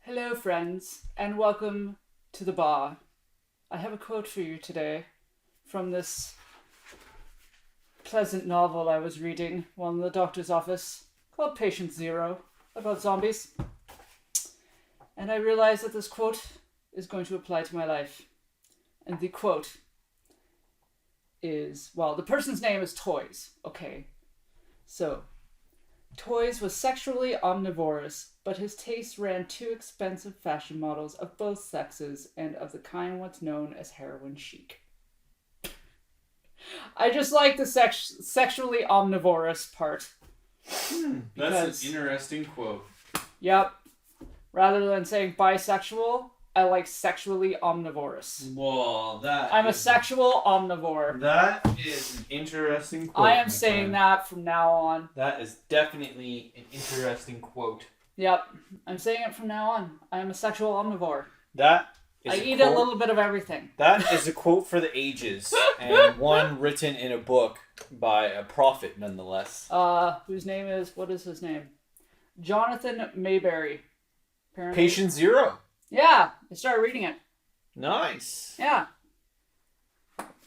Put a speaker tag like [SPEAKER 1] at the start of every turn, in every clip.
[SPEAKER 1] Hello, friends, and welcome to the bar. I have a quote for you today from this pleasant novel I was reading while in the doctor's office called Patient Zero about zombies. And I realized that this quote is going to apply to my life. And the quote is, well, the person's name is Toys. Okay. So, Toys was sexually omnivorous, but his taste ran two expensive fashion models of both sexes and of the kind what's known as heroin chic. I just like the sexually omnivorous part.
[SPEAKER 2] That's an interesting quote.
[SPEAKER 1] Yep. Rather than saying bisexual, I like sexually omnivorous.
[SPEAKER 2] Well,
[SPEAKER 1] I'm a sexual omnivore.
[SPEAKER 2] That is an interesting quote.
[SPEAKER 1] I am saying that from now on.
[SPEAKER 2] That is definitely an interesting quote.
[SPEAKER 1] Yep. I'm saying it from now on. I am a sexual omnivore.
[SPEAKER 2] That is
[SPEAKER 1] I eat a little bit of everything.
[SPEAKER 2] That is a quote for the ages, and one written in a book by a prophet, nonetheless.
[SPEAKER 1] Whose name is, what is his name? Jonathan Mayberry. Apparently.
[SPEAKER 2] Patient Zero.
[SPEAKER 1] Yeah, I started reading it.
[SPEAKER 2] Nice.
[SPEAKER 1] Yeah.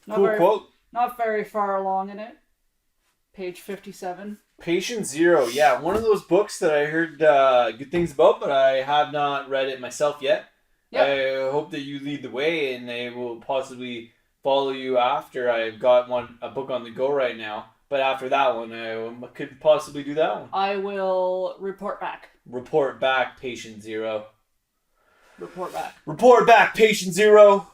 [SPEAKER 2] Cool quote.
[SPEAKER 1] Not very far along in it. Page 57.
[SPEAKER 2] Patient Zero. Yeah, one of those books that I heard good things about, but I have not read it myself yet. Yep. I hope that you lead the way, and I will possibly follow you after. I've got a book on the go right now, but after that one, I could possibly do that one.
[SPEAKER 1] I will report back.
[SPEAKER 2] Report back, Patient Zero.
[SPEAKER 1] Report back.
[SPEAKER 2] Report back, Patient Zero.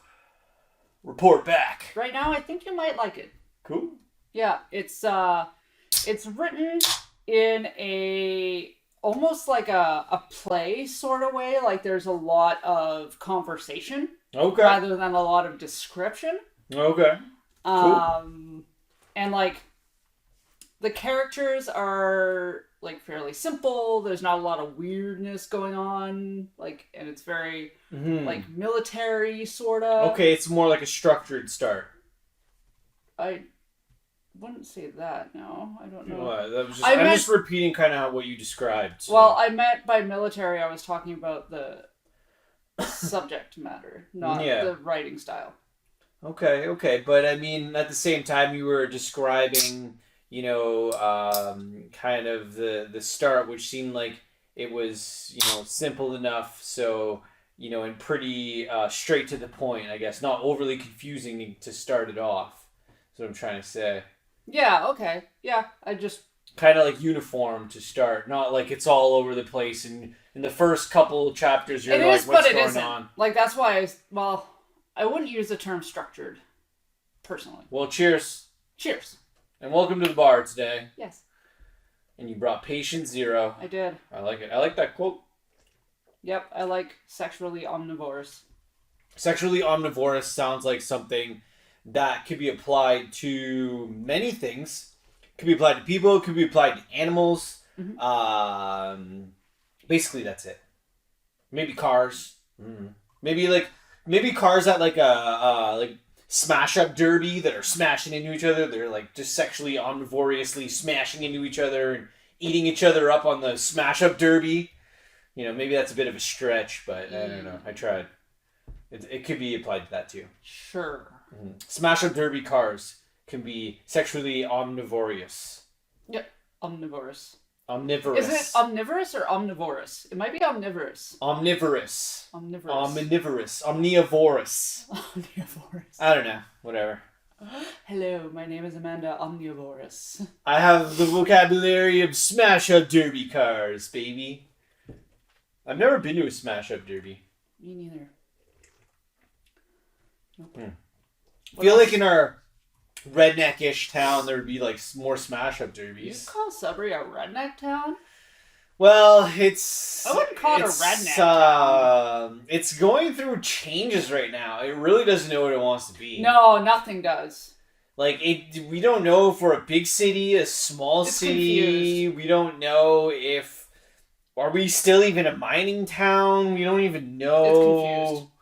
[SPEAKER 2] Report back.
[SPEAKER 1] Right now, I think you might like it.
[SPEAKER 2] Cool.
[SPEAKER 1] Yeah, it's written in a almost like a play sort of way. Like there's a lot of conversation,
[SPEAKER 2] okay,
[SPEAKER 1] rather than a lot of description.
[SPEAKER 2] Okay.
[SPEAKER 1] Cool. And like the characters are like fairly simple. There's not a lot of weirdness going on. Like, and it's very like military sort of.
[SPEAKER 2] Okay, it's more like a structured start.
[SPEAKER 1] I wouldn't say that. No, I don't know.
[SPEAKER 2] Well, I'm just repeating kind of what you described. So.
[SPEAKER 1] Well, I meant by military, I was talking about the subject matter, not the writing style.
[SPEAKER 2] Okay, but I mean, at the same time, you were describing, kind of the start, which seemed like it was, simple enough, so, and pretty straight to the point, I guess, not overly confusing to start it off. That's what I'm trying to say. Yeah,
[SPEAKER 1] okay. Yeah, I just...
[SPEAKER 2] kind of like uniform to start, not like it's all over the place, and in the first couple chapters, you're like, what's going on?
[SPEAKER 1] Like, that's why I wouldn't use the term structured, personally.
[SPEAKER 2] Well, cheers.
[SPEAKER 1] Cheers.
[SPEAKER 2] And welcome to the bar today.
[SPEAKER 1] Yes.
[SPEAKER 2] And you brought Patient Zero.
[SPEAKER 1] I did.
[SPEAKER 2] I like it. I like that quote.
[SPEAKER 1] Yep, I like sexually omnivorous.
[SPEAKER 2] Sexually omnivorous sounds like something that could be applied to many things. Could be applied to people. Could be applied to animals. Mm-hmm. Basically, that's it. Maybe cars. Mm. Maybe cars at like a smash up derby that are smashing into each other. They're like just sexually omnivorously smashing into each other and eating each other up on the smash up derby. Maybe that's a bit of a stretch, but I don't know. I tried. It could be applied to that too.
[SPEAKER 1] Sure.
[SPEAKER 2] Mm-hmm. Smash up derby cars can be sexually omnivorous.
[SPEAKER 1] Yep, omnivorous.
[SPEAKER 2] Omnivorous.
[SPEAKER 1] Is it omnivorous or omnivorous? It might be omnivorous.
[SPEAKER 2] Omnivorous.
[SPEAKER 1] Omnivorous.
[SPEAKER 2] Omnivorous.
[SPEAKER 1] Omnivorous.
[SPEAKER 2] I don't know. Whatever.
[SPEAKER 1] Hello, my name is Amanda Omnivorous.
[SPEAKER 2] I have the vocabulary of smash up derby cars, baby. I've never been to a smash up derby.
[SPEAKER 1] Me neither. Nope.
[SPEAKER 2] I feel like in our redneck-ish town there would be like more smash-up derbies.
[SPEAKER 1] You call Sudbury a redneck town?
[SPEAKER 2] Well,
[SPEAKER 1] I wouldn't call it a redneck town.
[SPEAKER 2] It's going through changes right now. It really doesn't know what it wants to be.
[SPEAKER 1] No, nothing does.
[SPEAKER 2] Like, we don't know if we're a big city, a small city. Confused. We don't know if... Are we still even a mining town? We don't even know.
[SPEAKER 1] It's confused.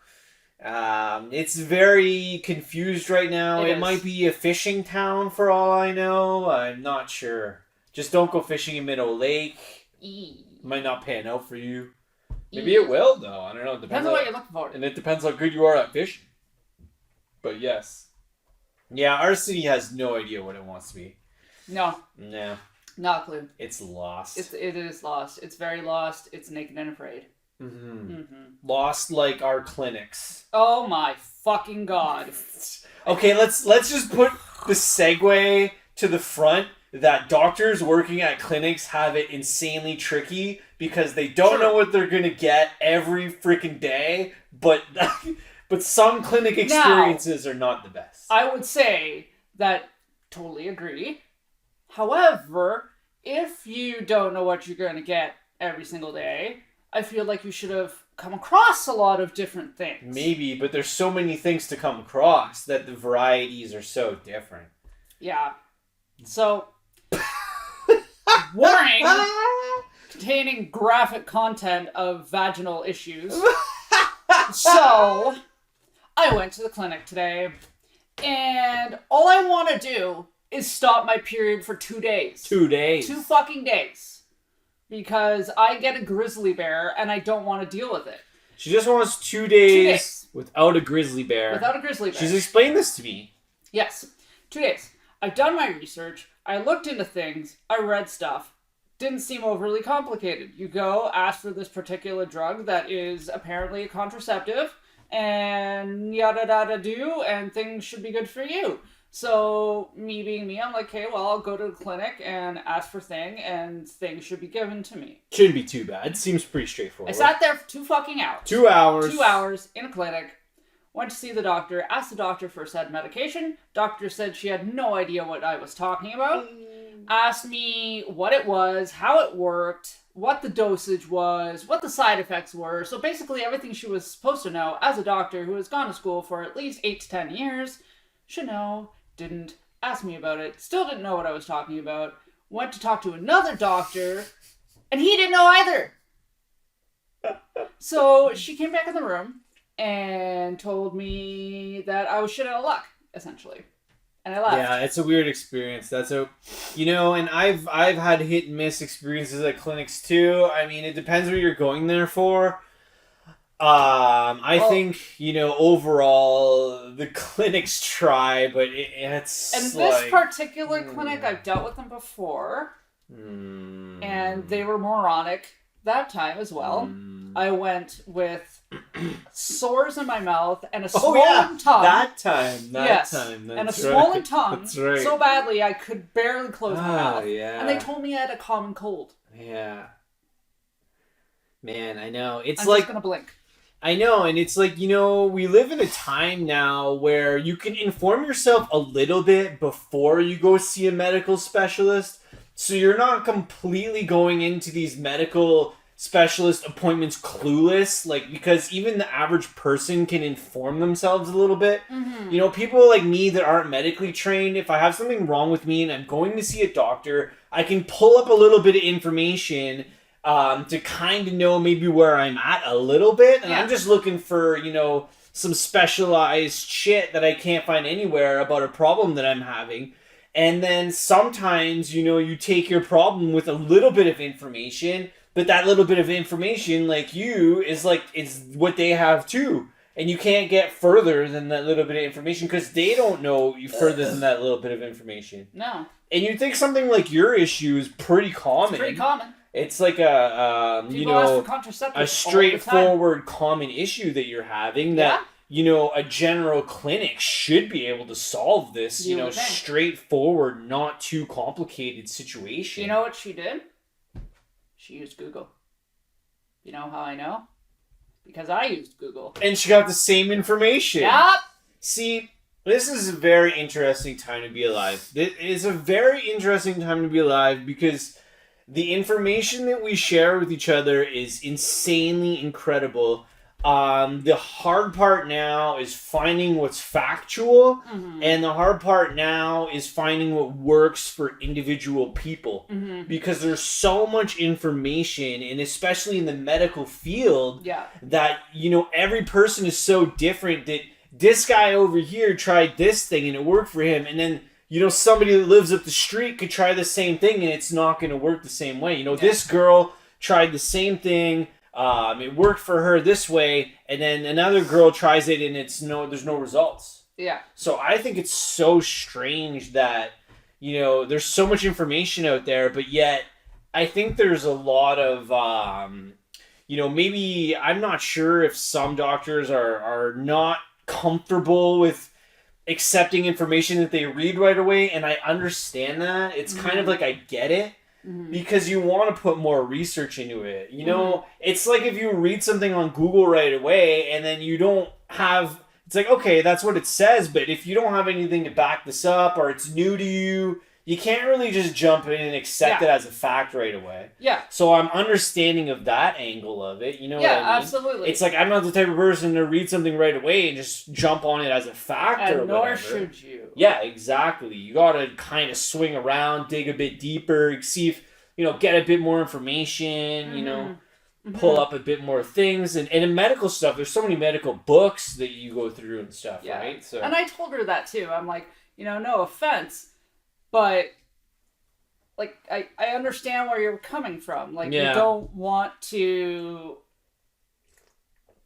[SPEAKER 2] It's very confused right now. It might be a fishing town for all I know. I'm not sure. Just don't go fishing in Minnow Lake. Might not pan out for you. Maybe it will, though. I don't know. It
[SPEAKER 1] Depends on what you're looking for.
[SPEAKER 2] And it depends how good you are at fishing. But yes. Yeah, our city has no idea what it wants to be.
[SPEAKER 1] No.
[SPEAKER 2] No.
[SPEAKER 1] Not a clue.
[SPEAKER 2] It's lost.
[SPEAKER 1] It is lost. It's very lost. It's naked and afraid.
[SPEAKER 2] Lost like our clinics.
[SPEAKER 1] Oh my fucking god.
[SPEAKER 2] Okay, let's just put the segue to the front that doctors working at clinics have it insanely tricky because they don't know what they're gonna get every freaking day, but some clinic experiences are not the best.
[SPEAKER 1] I would say that totally agree. However, if you don't know what you're gonna get every single day, I feel like you should have come across a lot of different things.
[SPEAKER 2] Maybe, but there's so many things to come across that the varieties are so different.
[SPEAKER 1] Yeah. So, warning, containing graphic content of vaginal issues. So, I went to the clinic today, and all I want to do is stop my period for 2 days.
[SPEAKER 2] 2 days.
[SPEAKER 1] 2 fucking days. Because I get a grizzly bear, and I don't want to deal with it.
[SPEAKER 2] She just wants 2 days without a grizzly bear.
[SPEAKER 1] Without a grizzly bear.
[SPEAKER 2] She's explained this to me.
[SPEAKER 1] Yes. 2 days. I've done my research. I looked into things. I read stuff. Didn't seem overly complicated. You go, ask for this particular drug that is apparently a contraceptive, and yada yada do, and things should be good for you. So, me being me, I'm like, okay, well, I'll go to the clinic and ask for thing, and things should be given to me.
[SPEAKER 2] Shouldn't be too bad. Seems pretty straightforward.
[SPEAKER 1] I sat there for 2 fucking hours.
[SPEAKER 2] 2 hours.
[SPEAKER 1] 2 hours in a clinic. Went to see the doctor. Asked the doctor for said medication. Doctor said she had no idea what I was talking about. Asked me what it was, how it worked, what the dosage was, what the side effects were. So basically everything she was supposed to know as a doctor who has gone to school for at least 8 to 10 years should know. Didn't ask me about it, still didn't know what I was talking about, went to talk to another doctor, and he didn't know either. So she came back in the room and told me that I was shit out of luck, essentially. And I left.
[SPEAKER 2] Yeah, it's a weird experience. That's a, and I've had hit and miss experiences at clinics too. I mean, it depends what you're going there for. I think, overall, the clinics try, but it's
[SPEAKER 1] and this particular clinic, I've dealt with them before, and they were moronic that time as well. I went with sores in my mouth and a swollen tongue.
[SPEAKER 2] That time. That's
[SPEAKER 1] and a swollen tongue.
[SPEAKER 2] That's right.
[SPEAKER 1] So badly I could barely close my mouth.
[SPEAKER 2] Yeah.
[SPEAKER 1] And they told me I had a common cold.
[SPEAKER 2] Yeah. Man, I know. I'm
[SPEAKER 1] just gonna blink.
[SPEAKER 2] I know, and it's like, we live in a time now where you can inform yourself a little bit before you go see a medical specialist. So you're not completely going into these medical specialist appointments clueless, because even the average person can inform themselves a little bit. People like me that aren't medically trained, if I have something wrong with me and I'm going to see a doctor, I can pull up a little bit of information to kind of know maybe where I'm at a little bit. And I'm just looking for, some specialized shit that I can't find anywhere about a problem that I'm having. And then sometimes, you take your problem with a little bit of information, but that little bit of information, is what they have too. And you can't get further than that little bit of information because they don't know you further than that little bit of information.
[SPEAKER 1] No.
[SPEAKER 2] And you think something like your issue is pretty common.
[SPEAKER 1] It's pretty common.
[SPEAKER 2] It's like a straightforward common issue that you're having that, a general clinic should be able to solve this, straightforward, not too complicated situation.
[SPEAKER 1] You know what she did? She used Google. You know how I know? Because I used Google.
[SPEAKER 2] And she got the same information.
[SPEAKER 1] Yep.
[SPEAKER 2] See, this is a very interesting time to be alive. It is a very interesting time to be alive because the information that we share with each other is insanely incredible. The hard part now is finding what's factual, and the hard part now is finding what works for individual people. Because there's so much information, and especially in the medical field, that, every person is so different that this guy over here tried this thing and it worked for him, and then somebody that lives up the street could try the same thing and it's not going to work the same way. This girl tried the same thing It worked for her this way, and then another girl tries it, and there's no results.
[SPEAKER 1] Yeah.
[SPEAKER 2] So I think it's so strange that, there's so much information out there, but yet I think there's a lot of, maybe I'm not sure if some doctors are not comfortable with accepting information that they read right away, and I understand that. It's kind of like I get it. Because you want to put more research into it. It's like if you read something on Google right away and then you don't have... It's like, okay, that's what it says, but if you don't have anything to back this up or it's new to you, you can't really just jump in and accept it as a fact right away.
[SPEAKER 1] Yeah.
[SPEAKER 2] So I'm understanding of that angle of it. You know what I mean?
[SPEAKER 1] Absolutely.
[SPEAKER 2] It's like I'm not the type of person to read something right away and just jump on it as a fact or whatever.
[SPEAKER 1] Nor should you.
[SPEAKER 2] Yeah, exactly. You got to kind of swing around, dig a bit deeper, see if, get a bit more information, pull up a bit more things. And in medical stuff, there's so many medical books that you go through and stuff, right? So.
[SPEAKER 1] And I told her that too. I'm like, no offense, but like I understand where you're coming from. Like you don't want to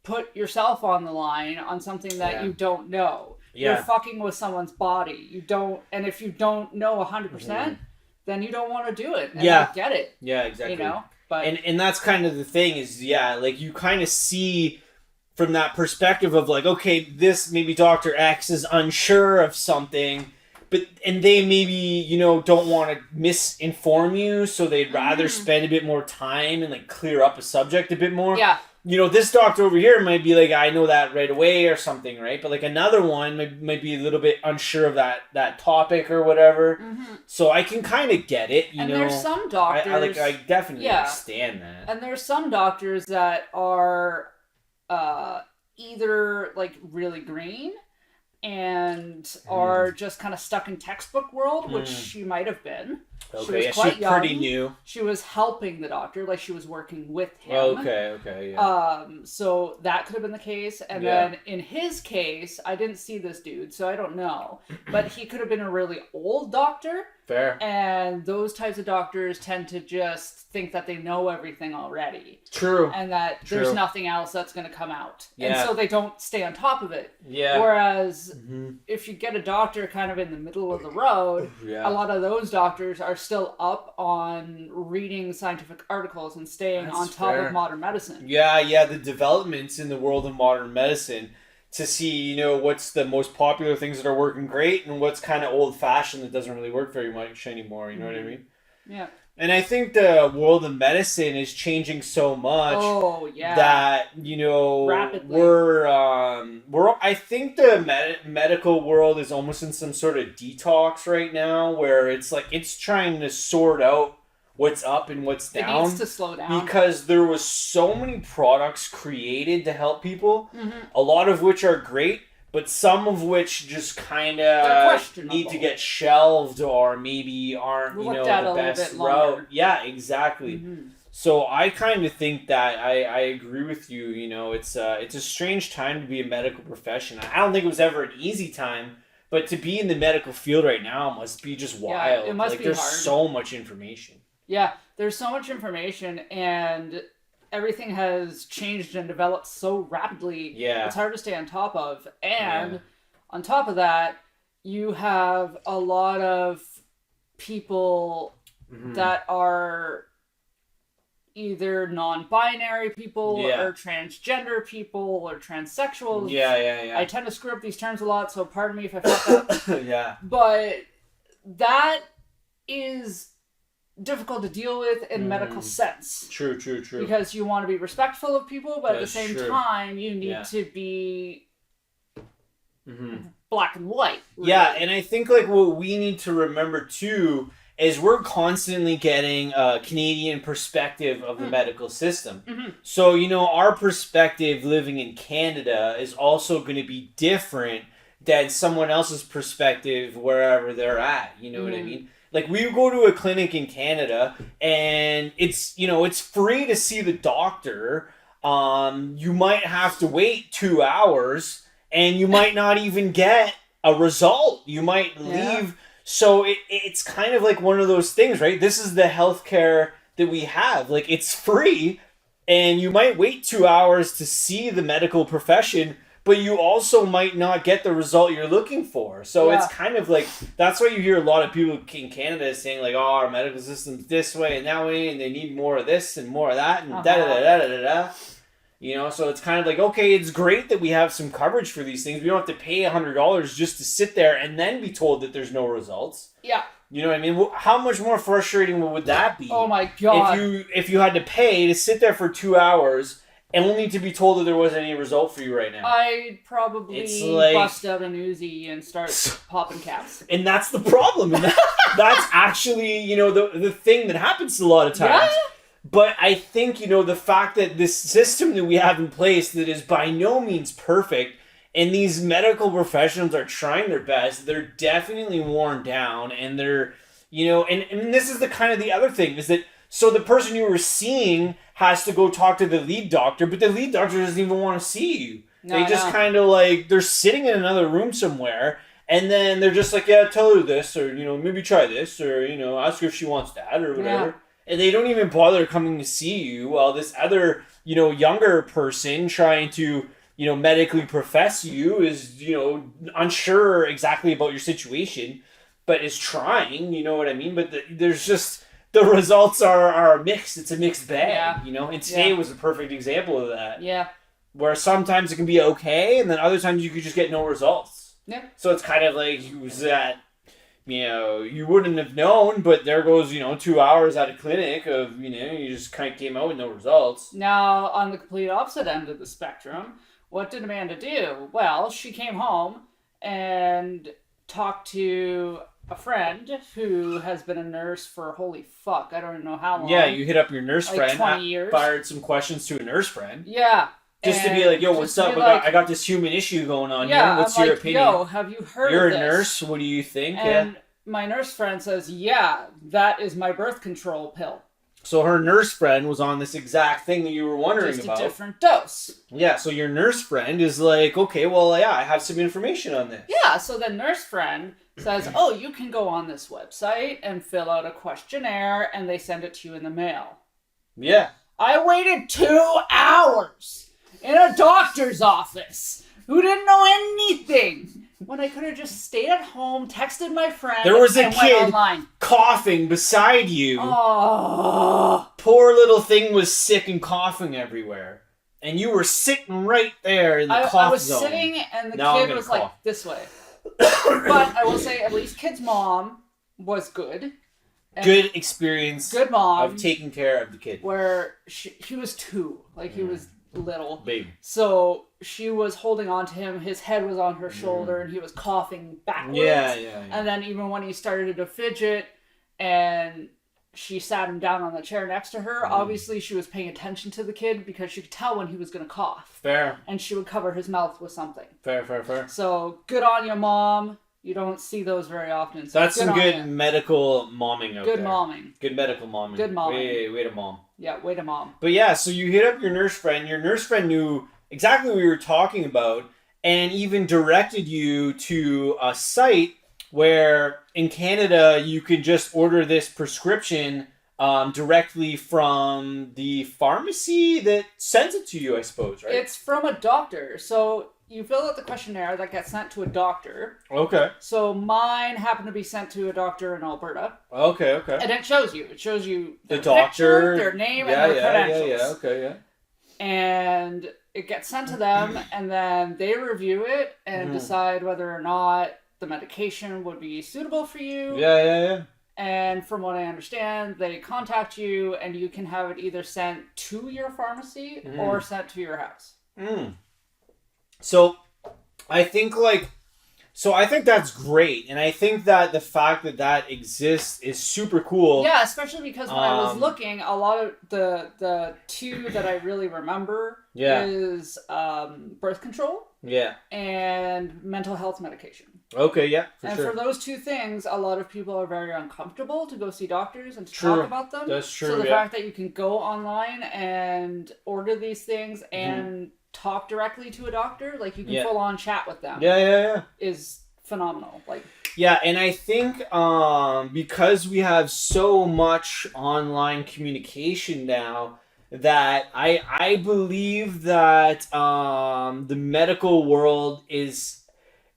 [SPEAKER 1] put yourself on the line on something that you don't know. You're fucking with someone's body. And if you don't know 100%, then you don't want to do it. And I get it.
[SPEAKER 2] Yeah, exactly.
[SPEAKER 1] But
[SPEAKER 2] and that's kind of the thing is, like you kind of see from that perspective of like, okay, this maybe Dr. X is unsure of something, and they maybe, don't want to misinform you, so they'd rather spend a bit more time and like clear up a subject a bit more.
[SPEAKER 1] Yeah.
[SPEAKER 2] This doctor over here might be like, I know that right away or something, right? But like another one might be a little bit unsure of that topic or whatever. So I can kind of get it,
[SPEAKER 1] and there's some doctors...
[SPEAKER 2] I definitely understand that.
[SPEAKER 1] And there's some doctors that are either like really green and are just kind of stuck in textbook world, which she might have been.
[SPEAKER 2] Okay,
[SPEAKER 1] she was quite young.
[SPEAKER 2] Pretty new.
[SPEAKER 1] She was helping the doctor, like she was working with him.
[SPEAKER 2] Okay, yeah.
[SPEAKER 1] So that could have been the case. And then in his case, I didn't see this dude, so I don't know. But he could have been a really old doctor.
[SPEAKER 2] Fair.
[SPEAKER 1] And those types of doctors tend to just think that they know everything already.
[SPEAKER 2] True.
[SPEAKER 1] And that there's nothing else that's going to come out.
[SPEAKER 2] Yeah.
[SPEAKER 1] And so they don't stay on top of it.
[SPEAKER 2] Yeah.
[SPEAKER 1] Whereas if you get a doctor kind of in the middle of the road, a lot of those doctors are still up on reading scientific articles and staying on top of modern medicine.
[SPEAKER 2] Yeah, the developments in the world of modern medicine to see, what's the most popular things that are working great and what's kind of old-fashioned that doesn't really work very much anymore, you know what I mean?
[SPEAKER 1] Yeah.
[SPEAKER 2] And I think the world of medicine is changing so much that,
[SPEAKER 1] rapidly.
[SPEAKER 2] we're I think the medical world is almost in some sort of detox right now where it's like it's trying to sort out what's up and what's down.
[SPEAKER 1] It needs to slow down.
[SPEAKER 2] Because there was so many products created to help people, a lot of which are great, but some of which just kind of need to get shelved or maybe aren't, the best route. Yeah, exactly. So I kind of think that I agree with you. It's a strange time to be a medical profession. I don't think it was ever an easy time, but to be in the medical field right now must be just wild.
[SPEAKER 1] It must be
[SPEAKER 2] there's
[SPEAKER 1] hard.
[SPEAKER 2] So much information.
[SPEAKER 1] Yeah, there's so much information and everything has changed and developed so rapidly.
[SPEAKER 2] Yeah.
[SPEAKER 1] It's hard to stay on top of. And on top of that, you have a lot of people that are either non-binary people or transgender people or transsexuals.
[SPEAKER 2] Yeah.
[SPEAKER 1] I tend to screw up these terms a lot, so pardon me if I fuck up.
[SPEAKER 2] Yeah.
[SPEAKER 1] But that is difficult to deal with in medical sense.
[SPEAKER 2] True.
[SPEAKER 1] Because you want to be respectful of people, but at the same time, you need to be black and white. Really.
[SPEAKER 2] Yeah, and I think like what we need to remember too is we're constantly getting a Canadian perspective of the medical system. So, our perspective living in Canada is also going to be different than someone else's perspective wherever they're at. You know what I mean? Like, we go to a clinic in Canada, and it's, it's free to see the doctor. You might have to wait 2 hours, and you might not even get a result. You might leave. So it's kind of like one of those things, right? This is the healthcare that we have. Like, it's free, And you might wait 2 hours to see the medical profession, but you also might not get the result you're looking for. So it's kind of like, that's why you hear a lot of people in Canada saying like, oh, our medical system's this way and that way, and they need more of this and more of that, and da-da-da-da-da-da. You know, so it's kind of like, okay, it's great that we have some coverage for these things. We don't have to pay $100 just to sit there and then be told that there's no results.
[SPEAKER 1] Yeah.
[SPEAKER 2] You know what I mean? How much more frustrating would that be?
[SPEAKER 1] Oh my God.
[SPEAKER 2] If you had to pay to sit there for 2 hours and only to be told that there wasn't any result for you right now.
[SPEAKER 1] I'd probably bust out an Uzi and start popping caps.
[SPEAKER 2] And that's the problem. And that's actually, you know, the thing that happens a lot of times. Yeah. But I think, you know, the fact that this system that we have in place that is by no means perfect, and these medical professionals are trying their best, they're definitely worn down, and they're, you know, and this is the kind of the other thing, is that, so the person you were seeing has to go talk to the lead doctor, but the lead doctor doesn't even want to see you. They just kind of like, they're sitting in another room somewhere, and then they're just like, yeah, tell her this, or, you know, maybe try this, or, you know, ask her if she wants that, or whatever. Yeah. And they don't even bother coming to see you, while this other, you know, younger person trying to, you know, medically profess you is, you know, unsure exactly about your situation, but is trying, you know what I mean? But there's just, the results are mixed. It's a mixed bag, you know? And today was a perfect example of that. Yeah. Where sometimes it can be okay, and then other times you could just get no results. Yeah. So it's kind of like, who's that? You know, you wouldn't have known, but there goes, you know, 2 hours at a clinic of, you know, you just kind of came out with no results.
[SPEAKER 1] Now, on the complete opposite end of the spectrum, what did Amanda do? Well, she came home and talked to a friend who has been a nurse for, holy fuck, I don't even know how long.
[SPEAKER 2] Yeah, you hit up your nurse friend.
[SPEAKER 1] 20 years.
[SPEAKER 2] Fired some questions to a nurse friend.
[SPEAKER 1] Yeah.
[SPEAKER 2] Just to be like, yo, what's up? I got this human issue going on here. What's your opinion?
[SPEAKER 1] Yo, have you heard
[SPEAKER 2] You're
[SPEAKER 1] of this?
[SPEAKER 2] You're a nurse. What do you think?
[SPEAKER 1] And my nurse friend says, yeah, that is my birth control pill.
[SPEAKER 2] So her nurse friend was on this exact thing that you were wondering about.
[SPEAKER 1] Just a different dose.
[SPEAKER 2] Yeah, so your nurse friend is like, okay, well, yeah, I have some information on this.
[SPEAKER 1] Yeah, so the nurse friend says, oh, you can go on this website and fill out a questionnaire, and they send it to you in the mail.
[SPEAKER 2] Yeah.
[SPEAKER 1] I waited 2 hours in a doctor's office who didn't know anything when I could have just stayed at home, texted my friend,
[SPEAKER 2] there was a
[SPEAKER 1] and
[SPEAKER 2] kid
[SPEAKER 1] went online.
[SPEAKER 2] Coughing beside you.
[SPEAKER 1] Oh.
[SPEAKER 2] Poor little thing was sick and coughing everywhere. And you were sitting right there in the cough zone. I was
[SPEAKER 1] sitting, and the kid was like this way. But I will say, at least kid's mom was good.
[SPEAKER 2] Good experience.
[SPEAKER 1] Good mom.
[SPEAKER 2] Of taking care of the kid.
[SPEAKER 1] Where he was 2. Like, he was little.
[SPEAKER 2] Baby.
[SPEAKER 1] So she was holding on to him. His head was on her shoulder, and he was coughing backwards.
[SPEAKER 2] Yeah.
[SPEAKER 1] And then even when he started to fidget, and she sat him down on the chair next to her, obviously she was paying attention to the kid because she could tell when he was going to cough.
[SPEAKER 2] Fair.
[SPEAKER 1] And she would cover his mouth with something.
[SPEAKER 2] Fair.
[SPEAKER 1] So good on you, Mom. You don't see those very often. So
[SPEAKER 2] that's some good medical momming out there.
[SPEAKER 1] Good momming.
[SPEAKER 2] Good medical momming.
[SPEAKER 1] Good momming.
[SPEAKER 2] Way to mom.
[SPEAKER 1] Yeah, way to mom.
[SPEAKER 2] But yeah, so you hit up your nurse friend. Your nurse friend knew exactly what we were talking about, and even directed you to a site where in Canada you could just order this prescription directly from the pharmacy that sends it to you, I suppose, right?
[SPEAKER 1] It's from a doctor. So you fill out the questionnaire that gets sent to a doctor.
[SPEAKER 2] Okay.
[SPEAKER 1] So mine happened to be sent to a doctor in Alberta.
[SPEAKER 2] Okay.
[SPEAKER 1] And it shows you. It shows you
[SPEAKER 2] the doctor,
[SPEAKER 1] picture, their name, and their credentials.
[SPEAKER 2] Yeah. Okay.
[SPEAKER 1] And it gets sent to them, and then they review it and decide whether or not the medication would be suitable for you.
[SPEAKER 2] Yeah.
[SPEAKER 1] And from what I understand, they contact you, and you can have it either sent to your pharmacy or sent to your house.
[SPEAKER 2] So I think that's great, and I think that the fact that exists is super cool.
[SPEAKER 1] Yeah, especially because when I was looking, a lot of the two that I really remember is birth control.
[SPEAKER 2] Yeah.
[SPEAKER 1] And mental health medication.
[SPEAKER 2] Okay, yeah,
[SPEAKER 1] for those two things, a lot of people are very uncomfortable to go see doctors and to talk about them.
[SPEAKER 2] That's true.
[SPEAKER 1] So the fact that you can go online and order these things and talk directly to a doctor, like you can full on chat with them.
[SPEAKER 2] Yeah.
[SPEAKER 1] Is phenomenal. Like.
[SPEAKER 2] Yeah, and I think because we have so much online communication now, that I believe that the medical world is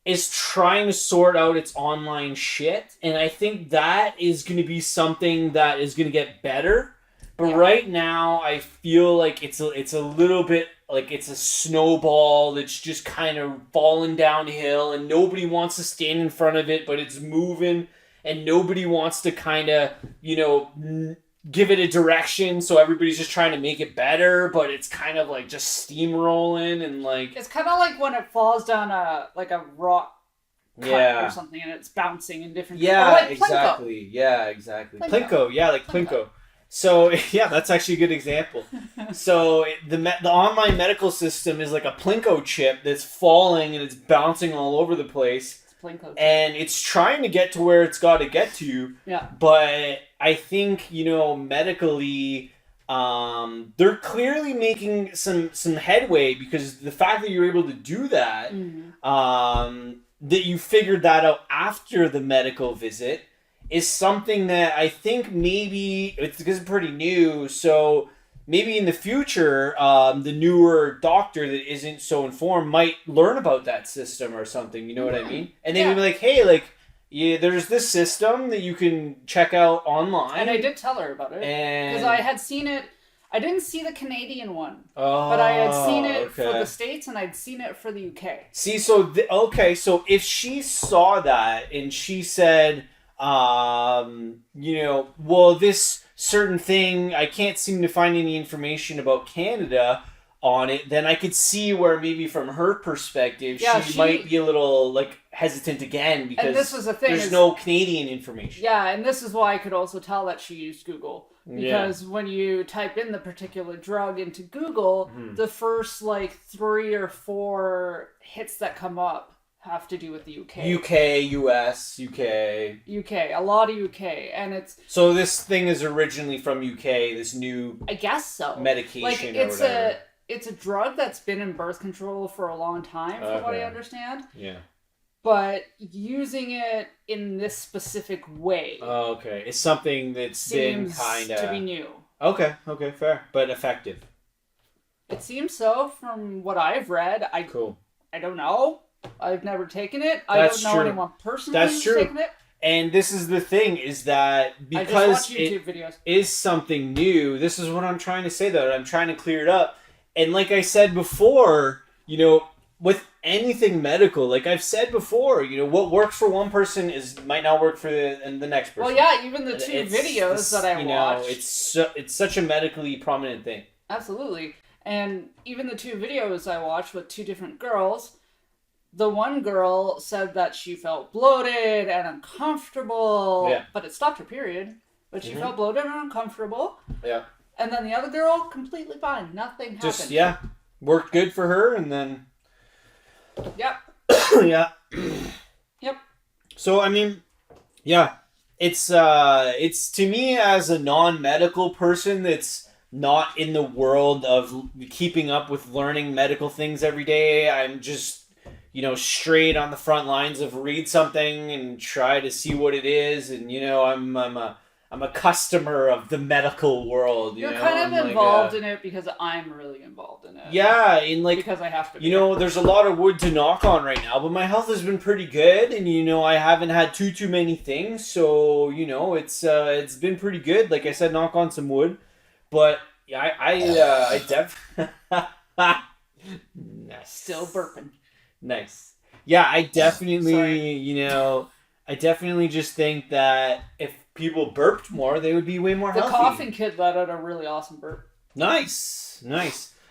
[SPEAKER 2] trying to sort out its online shit, and I think that is going to be something that is going to get better. But right now, I feel like it's a little bit like it's a snowball that's just kind of falling downhill, and nobody wants to stand in front of it, but it's moving, and nobody wants to kind of give it a direction. So everybody's just trying to make it better, but it's kind of like just steamrolling and like
[SPEAKER 1] it's kind of like when it falls down a rock cut or something, and it's bouncing in different.
[SPEAKER 2] Like exactly. Plinko. Yeah, exactly. Plinko. Yeah, like Plinko. So yeah, that's actually a good example. So the online medical system is like a Plinko chip that's falling and it's bouncing all over the place.
[SPEAKER 1] It's Plinko chip.
[SPEAKER 2] And it's trying to get to where it's got to get to.
[SPEAKER 1] Yeah.
[SPEAKER 2] But I think medically, they're clearly making some headway, because the fact that you're able to do that, that you figured that out after the medical visit, is something that I think maybe it's because it's pretty new. So maybe in the future, the newer doctor that isn't so informed might learn about that system or something. You know what I mean? And they would be like, hey, like, yeah, there's this system that you can check out online.
[SPEAKER 1] And I did tell her about it. Because I had seen it. I didn't see the Canadian one.
[SPEAKER 2] Oh,
[SPEAKER 1] but I had seen it for the States, and I'd seen it for the UK.
[SPEAKER 2] See, so, so if she saw that and she said, well, this certain thing, I can't seem to find any information about Canada on it, then I could see where maybe from her perspective, she might be a little like hesitant again, because
[SPEAKER 1] and this was the thing,
[SPEAKER 2] there's no Canadian information.
[SPEAKER 1] Yeah, and this is why I could also tell that she used Google. Because when you type in the particular drug into Google, the first like 3 or 4 hits that come up have to do with the UK.
[SPEAKER 2] UK, US, UK.
[SPEAKER 1] UK, a lot of UK, and it's...
[SPEAKER 2] So this thing is originally from UK, this new...
[SPEAKER 1] I guess so.
[SPEAKER 2] Medication
[SPEAKER 1] like,
[SPEAKER 2] or whatever.
[SPEAKER 1] It's a drug that's been in birth control for a long time, from what I understand.
[SPEAKER 2] Yeah.
[SPEAKER 1] But using it in this specific way...
[SPEAKER 2] Oh, okay. It's something that's been kind of...
[SPEAKER 1] to be new.
[SPEAKER 2] Okay, fair. But effective.
[SPEAKER 1] It seems so, from what I've read.
[SPEAKER 2] Cool.
[SPEAKER 1] I don't know. I've never taken it. I don't know anyone personally who's taken it.
[SPEAKER 2] And this is the thing, is that because
[SPEAKER 1] it videos.
[SPEAKER 2] Is something new, this is what I'm trying to say, though. I'm trying to clear it up. And like I said before, with anything medical, like I've said before, what works for one person might not work for the next person.
[SPEAKER 1] Well, yeah, even the 2 videos that I watched.
[SPEAKER 2] It's such a medically prominent thing.
[SPEAKER 1] Absolutely. And even the 2 videos I watched with 2 different girls, the one girl said that she felt bloated and uncomfortable, but it stopped her period. But she felt bloated and uncomfortable.
[SPEAKER 2] Yeah.
[SPEAKER 1] And then the other girl, completely fine. Nothing happened.
[SPEAKER 2] Worked good for her, and then...
[SPEAKER 1] Yep.
[SPEAKER 2] Yeah.
[SPEAKER 1] Yep.
[SPEAKER 2] So, I mean, yeah. It's to me, as a non-medical person that's not in the world of keeping up with learning medical things every day, I'm just... straight on the front lines of read something and try to see what it is, and I'm a customer of the medical world.
[SPEAKER 1] You're kind of involved in it because I'm really involved in it.
[SPEAKER 2] Yeah, and
[SPEAKER 1] because I have to be.
[SPEAKER 2] There's a lot of wood to knock on right now, but my health has been pretty good, and I haven't had too many things, so it's been pretty good. Like I said, knock on some wood, but yeah, I definitely
[SPEAKER 1] still burping.
[SPEAKER 2] Nice. Yeah, I definitely, I definitely just think that if people burped more, they would be way more healthy.
[SPEAKER 1] The coughing kid let out a really awesome burp.
[SPEAKER 2] Nice.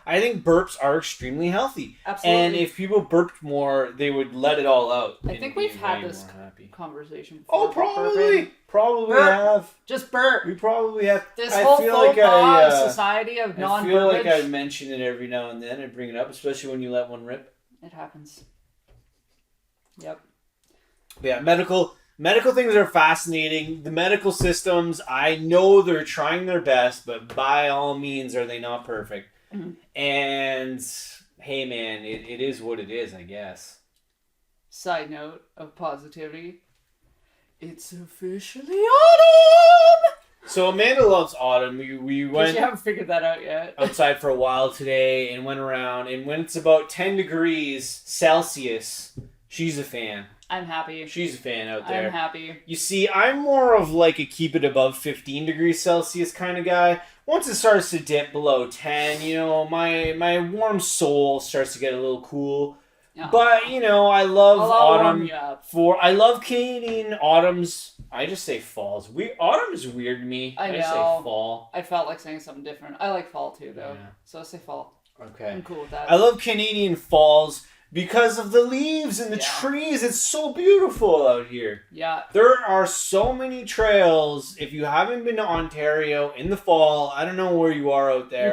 [SPEAKER 2] I think burps are extremely healthy.
[SPEAKER 1] Absolutely.
[SPEAKER 2] And if people burped more, they would let it all out.
[SPEAKER 1] I think we've had this conversation before.
[SPEAKER 2] Oh, probably. Probably have.
[SPEAKER 1] Just burp.
[SPEAKER 2] We probably have.
[SPEAKER 1] This whole faux pas society of non-burpage.
[SPEAKER 2] I feel like I mention it every now and then and bring it up, especially when you let one rip.
[SPEAKER 1] It happens. Yep.
[SPEAKER 2] Yeah, medical things are fascinating. The medical systems, I know they're trying their best, but by all means are they not perfect. Mm-hmm. And hey man, it is what it is, I guess.
[SPEAKER 1] Side note of positivity. It's officially autumn!
[SPEAKER 2] So Amanda loves autumn. We
[SPEAKER 1] Because
[SPEAKER 2] went
[SPEAKER 1] you haven't figured that out yet.
[SPEAKER 2] outside for a while today and went around. And when it's about 10 degrees Celsius, she's a fan.
[SPEAKER 1] I'm happy.
[SPEAKER 2] She's a fan out there.
[SPEAKER 1] I'm happy.
[SPEAKER 2] You see, I'm more of like a keep it above 15 degrees Celsius kind of guy. Once it starts to dip below 10, you know, my warm soul starts to get a little cool.
[SPEAKER 1] Yeah.
[SPEAKER 2] But, you know, I love
[SPEAKER 1] I'll
[SPEAKER 2] autumn.
[SPEAKER 1] warm you up.
[SPEAKER 2] I love Canadian autumns. I just say falls. Autumn is weird to me.
[SPEAKER 1] I
[SPEAKER 2] just say
[SPEAKER 1] know.
[SPEAKER 2] fall.
[SPEAKER 1] I felt like saying something different. I like fall too, though.
[SPEAKER 2] Yeah.
[SPEAKER 1] So I say fall.
[SPEAKER 2] Okay.
[SPEAKER 1] I'm cool with that.
[SPEAKER 2] I love Canadian falls because of the leaves and the trees. It's so beautiful out here.
[SPEAKER 1] Yeah.
[SPEAKER 2] There are so many trails. If you haven't been to Ontario in the fall, I don't know where you are out there.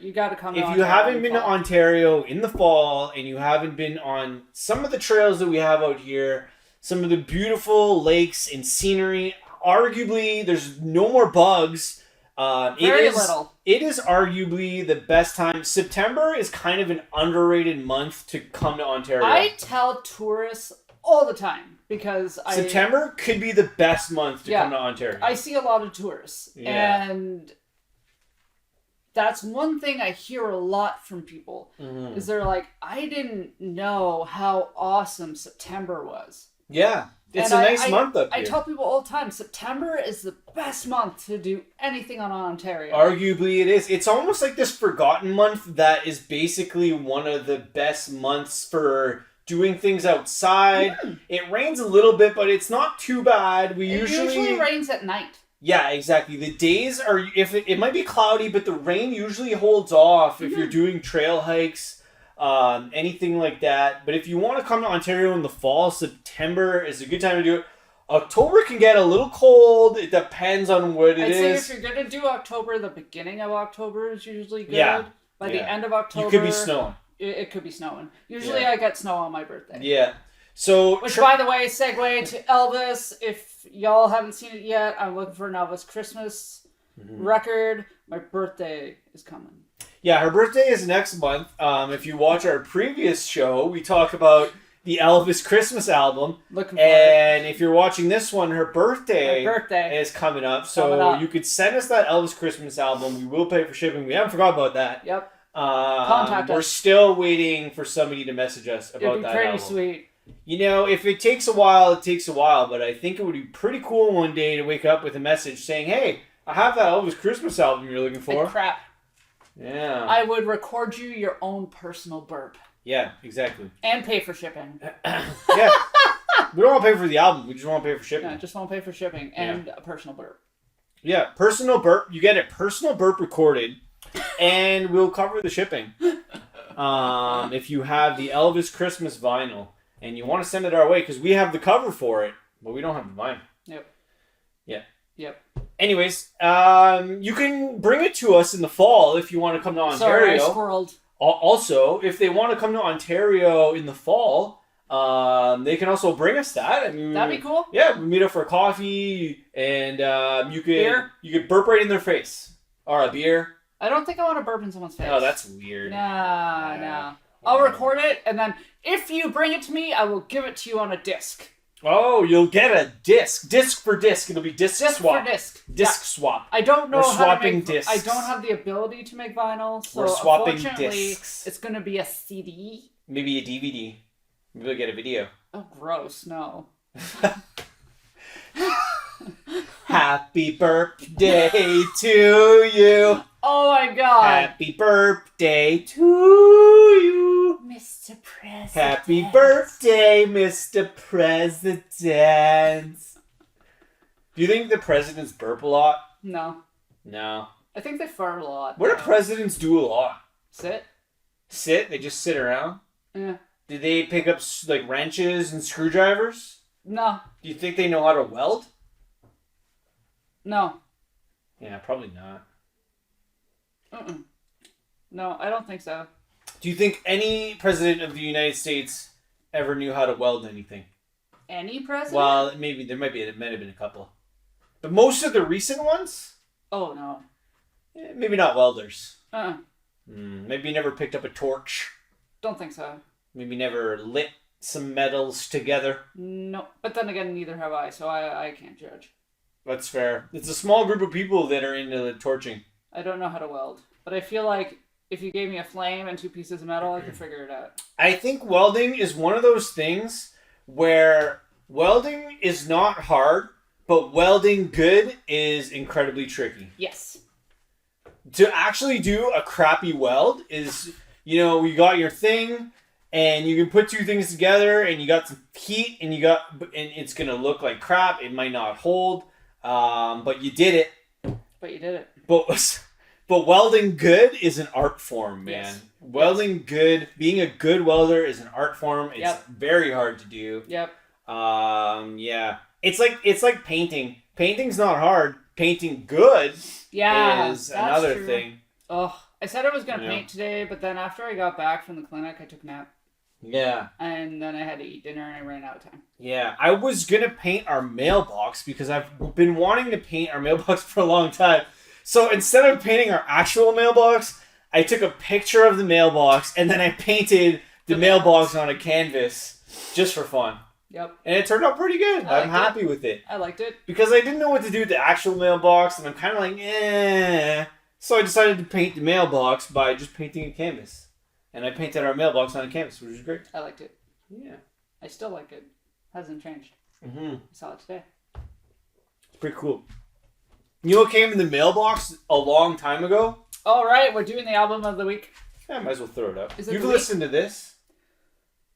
[SPEAKER 1] You gotta come.
[SPEAKER 2] If you haven't been to Ontario in the fall and you haven't been on some of the trails that we have out here, some of the beautiful lakes and scenery, arguably there's no more bugs.
[SPEAKER 1] Very little.
[SPEAKER 2] It is arguably the best time. September is kind of an underrated month to come to Ontario.
[SPEAKER 1] I tell tourists all the time because
[SPEAKER 2] September could be the best month to come to Ontario.
[SPEAKER 1] I see a lot of tourists, and that's one thing I hear a lot from people.
[SPEAKER 2] Mm-hmm.
[SPEAKER 1] Is they're like, I didn't know how awesome September was.
[SPEAKER 2] Yeah. It's a nice month up here.
[SPEAKER 1] I tell people all the time, September is the best month to do anything on Ontario.
[SPEAKER 2] Arguably it is. It's almost like this forgotten month that is basically one of the best months for doing things outside. It rains a little bit, but it's not too bad. It usually
[SPEAKER 1] rains at night.
[SPEAKER 2] Yeah, exactly. The days are, if it might be cloudy, but the rain usually holds off if you're doing trail hikes. Anything like that. But if you want to come to Ontario in the fall, September is a good time to do it. October can get a little cold. It depends on what it is.
[SPEAKER 1] I'd say if you're going to do October, the beginning of October is usually good.
[SPEAKER 2] Yeah.
[SPEAKER 1] By the end of October...
[SPEAKER 2] You could be snowing.
[SPEAKER 1] It could be snowing. Usually I get snow on my birthday.
[SPEAKER 2] Yeah. So...
[SPEAKER 1] Which, by the way, segue to Elvis. If y'all haven't seen it yet, I'm looking for an Elvis Christmas record. My birthday is coming.
[SPEAKER 2] Yeah, her birthday is next month. If you watch our previous show, we talk about the Elvis Christmas album.
[SPEAKER 1] Looking for it.
[SPEAKER 2] And if you're watching this one, her birthday is coming up. So you could send us that Elvis Christmas album. We will pay for shipping. We haven't forgot about that.
[SPEAKER 1] Yep. Contact us.
[SPEAKER 2] We're still waiting for somebody to message us about that album.
[SPEAKER 1] It'd be pretty sweet.
[SPEAKER 2] You know, if it takes a while, it takes a while. But I think it would be pretty cool one day to wake up with a message saying, hey, I have that Elvis Christmas album you're looking for.
[SPEAKER 1] Like crap.
[SPEAKER 2] Yeah.
[SPEAKER 1] I would record you your own personal burp.
[SPEAKER 2] Yeah, exactly.
[SPEAKER 1] And pay for shipping.
[SPEAKER 2] Yeah. We don't want to pay for the album. We just want to pay for shipping.
[SPEAKER 1] Yeah, just want to pay for shipping and a personal burp.
[SPEAKER 2] Yeah, personal burp. You get a personal burp recorded, and we'll cover the shipping. If you have the Elvis Christmas vinyl, and you want to send it our way, because we have the cover for it, but we don't have the vinyl.
[SPEAKER 1] Yep.
[SPEAKER 2] Yeah.
[SPEAKER 1] Yep.
[SPEAKER 2] Anyways, you can bring it to us in the fall if you want to come to Ontario.
[SPEAKER 1] Sorry, I squirreled.
[SPEAKER 2] Also, if they want to come to Ontario in the fall, they can also bring us that. I mean,
[SPEAKER 1] that'd be cool.
[SPEAKER 2] Yeah, we meet up for coffee, and you could burp right in their face or a beer.
[SPEAKER 1] I don't think I want to burp in someone's face.
[SPEAKER 2] Oh, that's weird.
[SPEAKER 1] Nah. I'll record it, and then if you bring it to me, I will give it to you on a disc.
[SPEAKER 2] Oh, you'll get a disc. Disc for disc. It'll be disc swap.
[SPEAKER 1] For disc.
[SPEAKER 2] Disc swap.
[SPEAKER 1] I don't know how to make
[SPEAKER 2] discs.
[SPEAKER 1] I don't have the ability to make vinyl, so
[SPEAKER 2] we're swapping
[SPEAKER 1] unfortunately,
[SPEAKER 2] discs.
[SPEAKER 1] it's going to be a CD.
[SPEAKER 2] Maybe a DVD. Maybe we'll get a video.
[SPEAKER 1] Oh, gross. No.
[SPEAKER 2] Happy birthday to you.
[SPEAKER 1] Oh my god.
[SPEAKER 2] Happy birthday to you.
[SPEAKER 1] Mr. President.
[SPEAKER 2] Happy birthday, Mr. President. Do you think the presidents burp a lot?
[SPEAKER 1] No.
[SPEAKER 2] No.
[SPEAKER 1] I think they fart a lot.
[SPEAKER 2] What do presidents do a lot?
[SPEAKER 1] Sit?
[SPEAKER 2] Sit? They just sit around?
[SPEAKER 1] Yeah.
[SPEAKER 2] Do they pick up like wrenches and screwdrivers?
[SPEAKER 1] No.
[SPEAKER 2] Do you think they know how to weld?
[SPEAKER 1] No.
[SPEAKER 2] Yeah, probably not.
[SPEAKER 1] No, I don't think so.
[SPEAKER 2] Do you think any president of the United States ever knew how to weld anything?
[SPEAKER 1] Any president?
[SPEAKER 2] Well, maybe there might have been a couple. But most of the recent ones?
[SPEAKER 1] Oh, no.
[SPEAKER 2] Maybe not welders.
[SPEAKER 1] Maybe
[SPEAKER 2] Maybe never picked up a torch.
[SPEAKER 1] Don't think so.
[SPEAKER 2] Maybe never lit some metals together.
[SPEAKER 1] No. But then again, neither have I, so I can't judge.
[SPEAKER 2] That's fair. It's a small group of people that are into the torching.
[SPEAKER 1] I don't know how to weld, but I feel like if you gave me a flame and 2 pieces of metal, I could figure it out.
[SPEAKER 2] I think welding is one of those things where welding is not hard, but welding good is incredibly tricky.
[SPEAKER 1] Yes.
[SPEAKER 2] To actually do a crappy weld is, you got your thing, and you can put 2 things together, and you got some heat, and it's gonna look like crap. It might not hold, but you did it. But welding good is an art form, man. Yes. Welding good, being a good welder is an art form. It's very hard to do.
[SPEAKER 1] Yep.
[SPEAKER 2] Yeah. It's like painting. Painting's not hard. Painting good is another thing.
[SPEAKER 1] Oh, I said I was going to paint today, but then after I got back from the clinic, I took a nap.
[SPEAKER 2] Yeah.
[SPEAKER 1] And then I had to eat dinner and I ran out of time.
[SPEAKER 2] Yeah. I was going to paint our mailbox because I've been wanting to paint our mailbox for a long time. So instead of painting our actual mailbox, I took a picture of the mailbox and then I painted the mailbox on a canvas just for fun.
[SPEAKER 1] Yep.
[SPEAKER 2] And it turned out pretty good. I'm happy with it.
[SPEAKER 1] I liked it.
[SPEAKER 2] Because I didn't know what to do with the actual mailbox and I'm kind of like, eh. So I decided to paint the mailbox by just painting a canvas. And I painted our mailbox on a canvas, which was great.
[SPEAKER 1] I liked it.
[SPEAKER 2] Yeah.
[SPEAKER 1] I still like it. Hasn't changed.
[SPEAKER 2] Mm-hmm.
[SPEAKER 1] I saw it today.
[SPEAKER 2] It's pretty cool. You know what came in the mailbox a long time ago?
[SPEAKER 1] All right, we're doing the album of the week.
[SPEAKER 2] Yeah, I might as well throw it up.
[SPEAKER 1] You've
[SPEAKER 2] listened to this?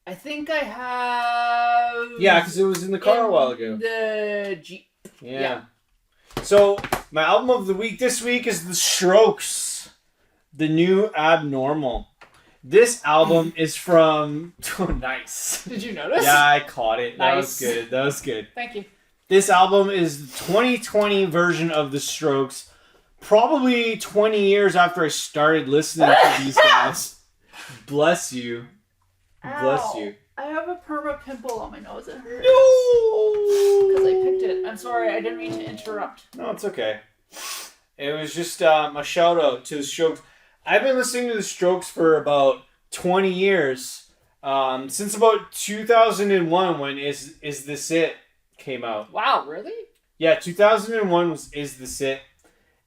[SPEAKER 1] I think I have.
[SPEAKER 2] Yeah, because it was in the car a while ago.
[SPEAKER 1] The Jeep.
[SPEAKER 2] Yeah. So, my album of the week this week is The Strokes. The New Abnormal. This album is from... Oh, nice.
[SPEAKER 1] Did you notice?
[SPEAKER 2] Yeah, I caught it.
[SPEAKER 1] Nice.
[SPEAKER 2] That was good.
[SPEAKER 1] Thank you.
[SPEAKER 2] This album is the 2020 version of The Strokes. Probably 20 years after I started listening to these guys. Bless you.
[SPEAKER 1] Ow.
[SPEAKER 2] Bless you.
[SPEAKER 1] I have a perma pimple on my nose. It hurts.
[SPEAKER 2] No!
[SPEAKER 1] Because I picked it. I'm sorry. I didn't mean to interrupt.
[SPEAKER 2] No, it's okay. It was just a shout out to The Strokes. I've been listening to The Strokes for about 20 years. Since about 2001 when Is This It came out.
[SPEAKER 1] Wow, really?
[SPEAKER 2] Yeah, 2001 was Is This It.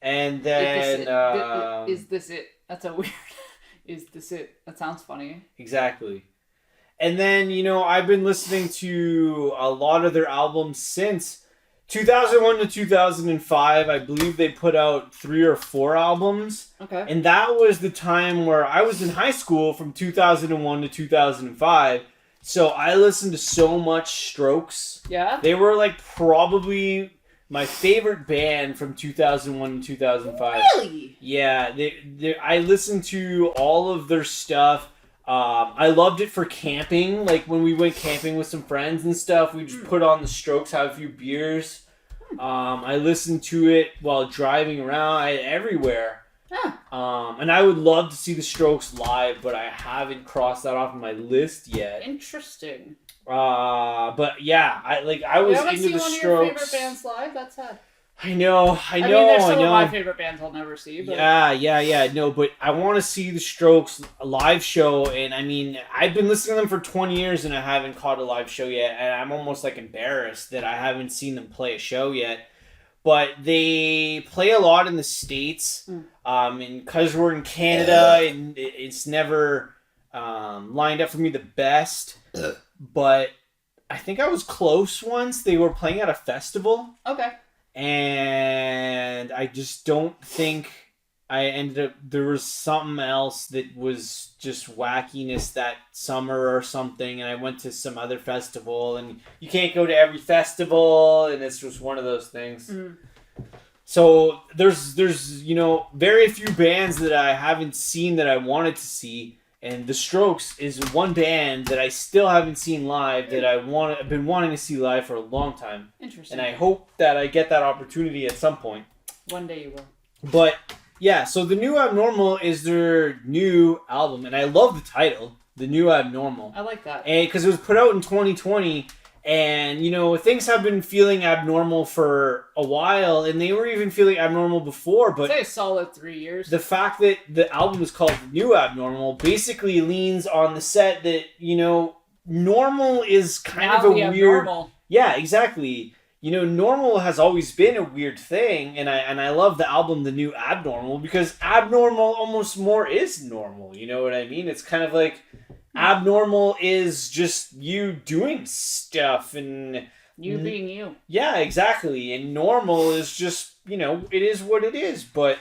[SPEAKER 2] And then...
[SPEAKER 1] Is This It? That's a weird... Is This It? That sounds funny.
[SPEAKER 2] Exactly. And then, I've been listening to a lot of their albums since 2001 to 2005. I believe they put out 3 or 4 albums.
[SPEAKER 1] Okay.
[SPEAKER 2] And that was the time where I was in high school from 2001 to 2005. So I listened to so much Strokes.
[SPEAKER 1] Yeah?
[SPEAKER 2] They were probably my favorite band from 2001 to 2005.
[SPEAKER 1] Really?
[SPEAKER 2] Yeah. I listened to all of their stuff. I loved it for camping. Like when we went camping with some friends and stuff, we just put on the Strokes, have a few beers. I listened to it while driving around everywhere.
[SPEAKER 1] Huh.
[SPEAKER 2] And I would love to see the Strokes live, but I haven't crossed that off my list yet.
[SPEAKER 1] Interesting.
[SPEAKER 2] But yeah, I was into the Strokes. You haven't seen one of your favorite
[SPEAKER 1] bands live? That's sad.
[SPEAKER 2] I know.
[SPEAKER 1] I mean, there's some of my favorite bands I'll never see. But...
[SPEAKER 2] Yeah. No, but I want to see the Strokes live show, and I mean, I've been listening to them for 20 years, and I haven't caught a live show yet, and I'm almost embarrassed that I haven't seen them play a show yet. But they play a lot in the States, and because we're in Canada, and it's never lined up for me the best. But I think I was close once. They were playing at a festival.
[SPEAKER 1] Okay.
[SPEAKER 2] And I just don't think I ended up... There was something else that was just wackiness that summer or something, and I went to some other festival, and you can't go to every festival, and it's just one of those things. So there's very few bands that I haven't seen that I wanted to see, and The Strokes is one band that I still haven't seen live that I've been wanting to see live for a long time.
[SPEAKER 1] Interesting.
[SPEAKER 2] And I hope that I get that opportunity at some point.
[SPEAKER 1] One day you will.
[SPEAKER 2] But yeah, so The New Abnormal is their new album, and I love the title, The New Abnormal.
[SPEAKER 1] I like that.
[SPEAKER 2] And because it was put out in 2020, and things have been feeling abnormal for a while, and they were even feeling abnormal before. But
[SPEAKER 1] I'd say a solid 3 years.
[SPEAKER 2] The fact that the album is called The New Abnormal basically leans on the set that normal is kind of a weird.
[SPEAKER 1] Abnormal.
[SPEAKER 2] Yeah, exactly. normal has always been a weird thing, and I love the album, The New Abnormal, because abnormal almost more is normal. You know what I mean? It's kind of like abnormal is just you doing stuff and
[SPEAKER 1] you being you.
[SPEAKER 2] Yeah, exactly. And normal is just, it is what it is. But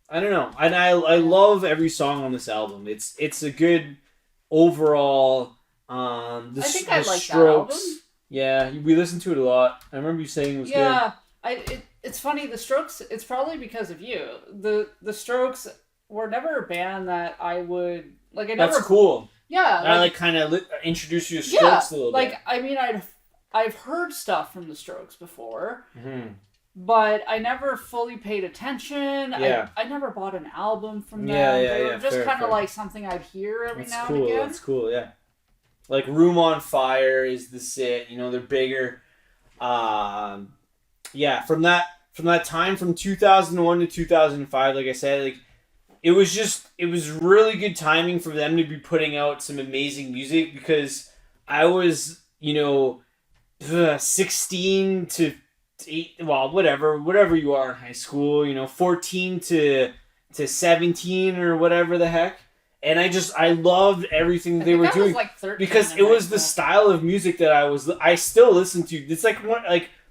[SPEAKER 2] I don't know. And I love every song on this album. It's a good overall. I
[SPEAKER 1] think I like that album.
[SPEAKER 2] Yeah, we listened to it a lot. I remember you saying it was good.
[SPEAKER 1] Yeah, it's funny. The Strokes. It's probably because of you. The Strokes were never a band that I would like.
[SPEAKER 2] That's cool.
[SPEAKER 1] Yeah,
[SPEAKER 2] I kind of introduce you to Strokes a little bit.
[SPEAKER 1] I mean, I've heard stuff from the Strokes before,
[SPEAKER 2] mm-hmm.
[SPEAKER 1] but I never fully paid attention.
[SPEAKER 2] Yeah.
[SPEAKER 1] I never bought an album from them.
[SPEAKER 2] Yeah,
[SPEAKER 1] they were just kind of
[SPEAKER 2] fair.
[SPEAKER 1] like something I'd hear every now and again.
[SPEAKER 2] That's cool, yeah. Like Room on Fire is the sit. They're bigger. Yeah, from that time from 2001 to 2005, like I said, like it was really good timing for them to be putting out some amazing music, because I was 16 to 8, well, whatever you are in high school, 14 to 17 or whatever the heck. And I loved everything they were doing,
[SPEAKER 1] like 13
[SPEAKER 2] because it was the style of music that I still listen to. It's like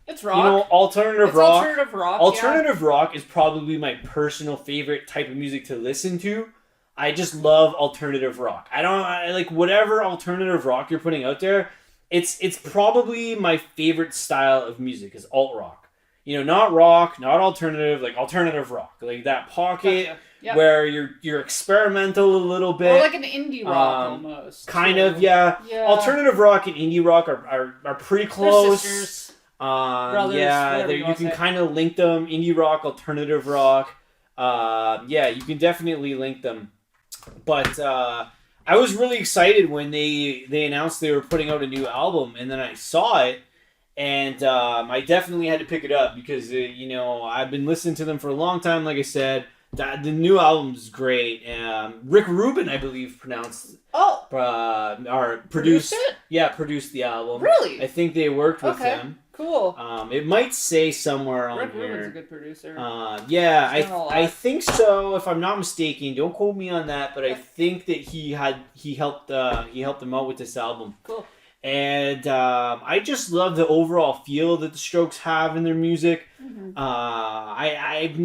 [SPEAKER 1] it's rock.
[SPEAKER 2] Alternative rock.
[SPEAKER 1] Alternative rock.
[SPEAKER 2] Alternative rock is probably my personal favorite type of music to listen to. I just love alternative rock. I like whatever alternative rock you're putting out there. It's probably my favorite style of music is alt rock. Not rock, not alternative, like alternative rock, like that pocket.
[SPEAKER 1] Gotcha. Yep.
[SPEAKER 2] Where you're experimental a little bit,
[SPEAKER 1] or like an indie rock almost.
[SPEAKER 2] Kind of, yeah. Alternative rock and indie rock are pretty close.
[SPEAKER 1] They're sisters, brothers,
[SPEAKER 2] yeah, you can kind of link them. Indie rock, alternative rock. Yeah, you can definitely link them. But I was really excited when they announced they were putting out a new album, and then I saw it, and I definitely had to pick it up because I've been listening to them for a long time. Like I said. The new album is great. Rick Rubin, I believe, produced
[SPEAKER 1] it?
[SPEAKER 2] Yeah, produced the album.
[SPEAKER 1] Really?
[SPEAKER 2] I think they worked with them.
[SPEAKER 1] Cool.
[SPEAKER 2] It might say somewhere on
[SPEAKER 1] Rick
[SPEAKER 2] here.
[SPEAKER 1] Rick Rubin's a good producer.
[SPEAKER 2] Yeah, I think so. If I'm not mistaken, don't quote me on that, but I think that he helped them out with this album.
[SPEAKER 1] Cool.
[SPEAKER 2] And I just love the overall feel that the Strokes have in their music.
[SPEAKER 1] Mm-hmm.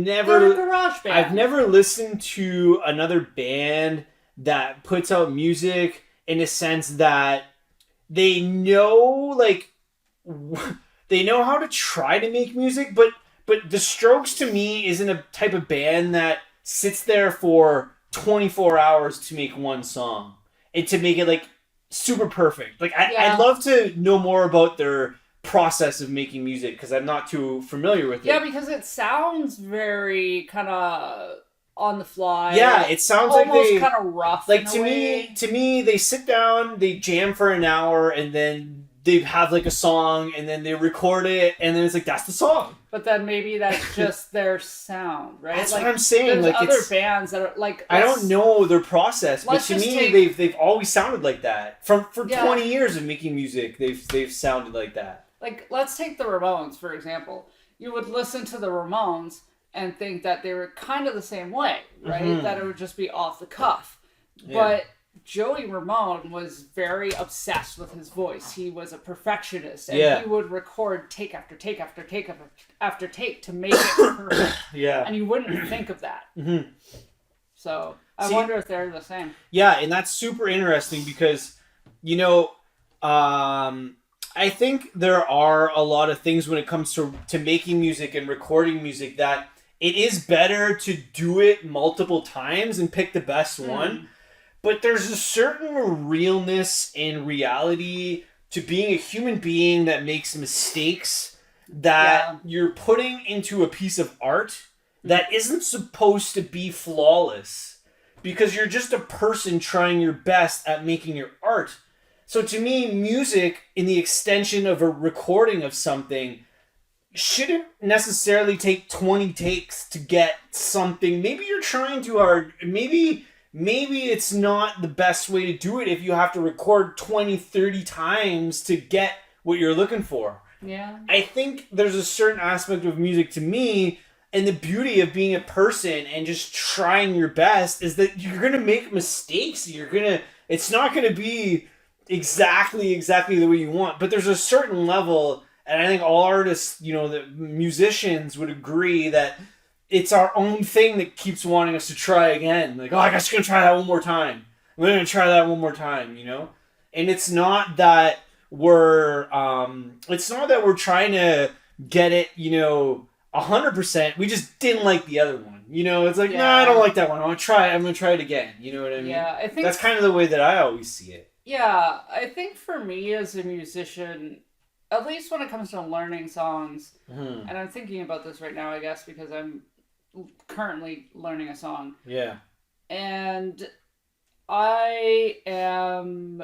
[SPEAKER 2] They're a garage band. I've never listened to another band that puts out music in a sense that they know how to try to make music, but the Strokes to me isn't a type of band that sits there for 24 hours to make one song and to make it like super perfect. Like I'd love to know more about their process of making music because I'm not too familiar with it.
[SPEAKER 1] Yeah, because it sounds very kind of on the fly.
[SPEAKER 2] Yeah, it sounds
[SPEAKER 1] almost kind of rough.
[SPEAKER 2] Like to me, they sit down, they jam for an hour, and then they have like a song, and then they record it, and then it's like that's the song.
[SPEAKER 1] But then maybe that's just their sound, right?
[SPEAKER 2] That's what I'm saying.
[SPEAKER 1] There's
[SPEAKER 2] like
[SPEAKER 1] other bands that are like
[SPEAKER 2] I don't know their process, but to me, they've always sounded like that. For 20 years of making music, they've sounded like that.
[SPEAKER 1] Like let's take the Ramones for example. You would listen to the Ramones and think that they were kind of the same way, right? Mm-hmm. That it would just be off the cuff, but Joey Ramone was very obsessed with his voice. He was a perfectionist, and he would record take after take after take after take to make it perfect. And you wouldn't think of that.
[SPEAKER 2] Mm-hmm.
[SPEAKER 1] So I wonder if they're the same.
[SPEAKER 2] Yeah, and that's super interesting because, I think there are a lot of things when it comes to making music and recording music that it is better to do it multiple times and pick the best one. But there's a certain realness and reality to being a human being that makes mistakes that you're putting into a piece of art that isn't supposed to be flawless because you're just a person trying your best at making your art. So to me, music in the extension of a recording of something shouldn't necessarily take 20 takes to get something. Maybe you're trying too hard. Maybe it's not the best way to do it if you have to record 20, 30 times to get what you're looking for.
[SPEAKER 1] Yeah.
[SPEAKER 2] I think there's a certain aspect of music to me, and the beauty of being a person and just trying your best is that you're gonna make mistakes. It's not gonna be exactly the way you want, but there's a certain level, and I think all artists, the musicians would agree that it's our own thing that keeps wanting us to try again. Like, oh, I guess I'm gonna try that one more time. I'm gonna try that one more time, And it's not that we're trying to get it, 100%. We just didn't like the other one. It's like, nah, I don't like that one. I'm gonna try it again. You know what I mean?
[SPEAKER 1] Yeah, I think
[SPEAKER 2] that's kind of the way that I always see it.
[SPEAKER 1] Yeah, I think for me as a musician, at least when it comes to learning songs, and I'm thinking about this right now, I guess, because I'm currently learning a song.
[SPEAKER 2] Yeah.
[SPEAKER 1] And I am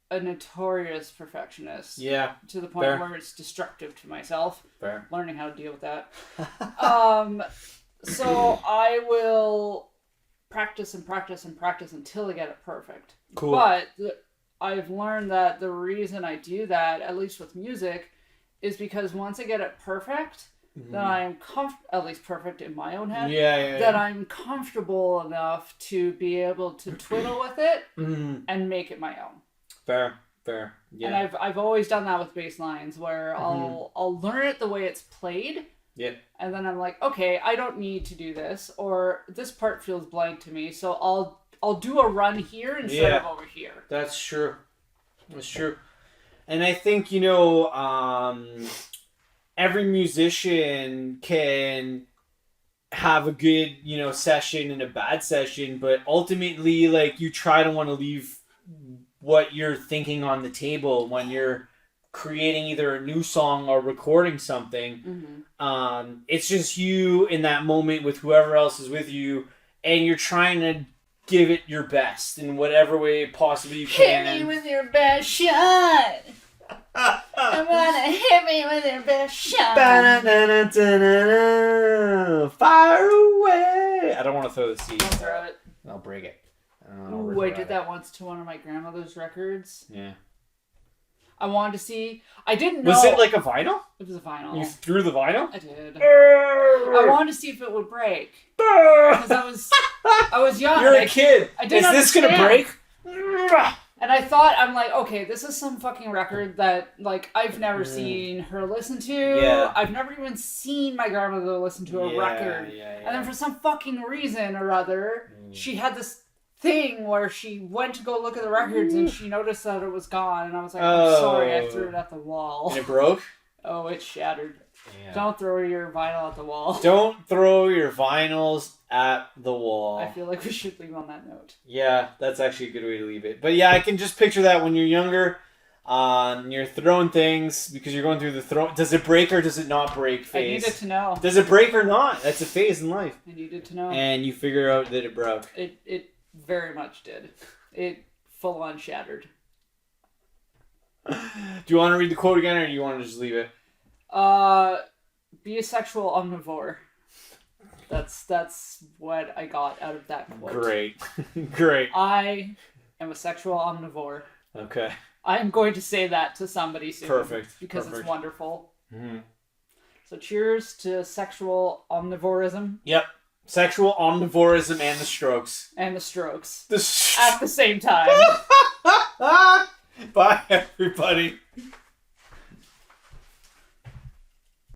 [SPEAKER 1] a notorious perfectionist.
[SPEAKER 2] Yeah.
[SPEAKER 1] To the point
[SPEAKER 2] Fair.
[SPEAKER 1] where it's destructive to myself.
[SPEAKER 2] Fair.
[SPEAKER 1] Learning how to deal with that. So I will practice and practice and practice until I get it perfect.
[SPEAKER 2] Cool.
[SPEAKER 1] But I've learned that the reason I do that, at least with music, is because once I get it perfect, then I'm at least perfect in my own head. That I'm comfortable enough to be able to twiddle with it and make it my own.
[SPEAKER 2] Fair. Yeah.
[SPEAKER 1] And I've always done that with bass lines where I'll learn it the way it's played.
[SPEAKER 2] Yeah.
[SPEAKER 1] And then I'm like, okay, I don't need to do this, or this part feels blank to me, so I'll do a run here instead of over here.
[SPEAKER 2] That's true. And I think, every musician can have a good, session and a bad session, but ultimately, like, you try to want to leave what you're thinking on the table when you're creating either a new song or recording something. It's just you in that moment with whoever else is with you, and you're trying to give it your best in whatever way possibly you can.
[SPEAKER 1] Hit me with your best shot. I'm gonna hit me with your best shot.
[SPEAKER 2] Fire away. I don't want to throw the seed.
[SPEAKER 1] Don't throw it.
[SPEAKER 2] I'll break it.
[SPEAKER 1] Ooh, I did that once to one of my grandmother's records.
[SPEAKER 2] Yeah.
[SPEAKER 1] I wanted to see. I didn't know.
[SPEAKER 2] Was it like a vinyl?
[SPEAKER 1] It was a vinyl.
[SPEAKER 2] You threw the vinyl?
[SPEAKER 1] I did. I wanted to see if it would break. Because I was young.
[SPEAKER 2] You're a kid.
[SPEAKER 1] I didn't
[SPEAKER 2] Is this gonna break?
[SPEAKER 1] And I thought, I'm like, okay, this is some fucking record that, like, I've never seen her listen to.
[SPEAKER 2] Yeah.
[SPEAKER 1] I've never even seen my grandmother listen to a record. And then for some fucking reason or other, she had this thing where she went to go look at the records and she noticed that it was gone. And I was like, I'm sorry, I threw it at the wall.
[SPEAKER 2] And it broke?
[SPEAKER 1] Oh, it shattered.
[SPEAKER 2] Yeah.
[SPEAKER 1] Don't throw your vinyl at the wall.
[SPEAKER 2] Don't throw your vinyls at the wall.
[SPEAKER 1] I feel like we should leave on that note.
[SPEAKER 2] Yeah, that's actually a good way to leave it. But yeah, I can just picture that when you're younger. You're throwing things because you're going through the throw. Does it break or does it not break phase?
[SPEAKER 1] I needed to know.
[SPEAKER 2] Does it break or not? That's a phase in life.
[SPEAKER 1] I needed to know.
[SPEAKER 2] And you figure out that it broke.
[SPEAKER 1] It very much did. It full on shattered.
[SPEAKER 2] Do you want to read the quote again or do you want to just leave it?
[SPEAKER 1] Be a sexual omnivore. That's what I got out of that quote.
[SPEAKER 2] Great. Great.
[SPEAKER 1] I am a sexual omnivore.
[SPEAKER 2] Okay.
[SPEAKER 1] I'm going to say that to somebody soon.
[SPEAKER 2] Perfect.
[SPEAKER 1] Because it's wonderful.
[SPEAKER 2] Mm-hmm.
[SPEAKER 1] So cheers to sexual omnivorism.
[SPEAKER 2] Yep. Sexual omnivorism and the strokes.
[SPEAKER 1] And the strokes.
[SPEAKER 2] At
[SPEAKER 1] the same time.
[SPEAKER 2] Bye, everybody.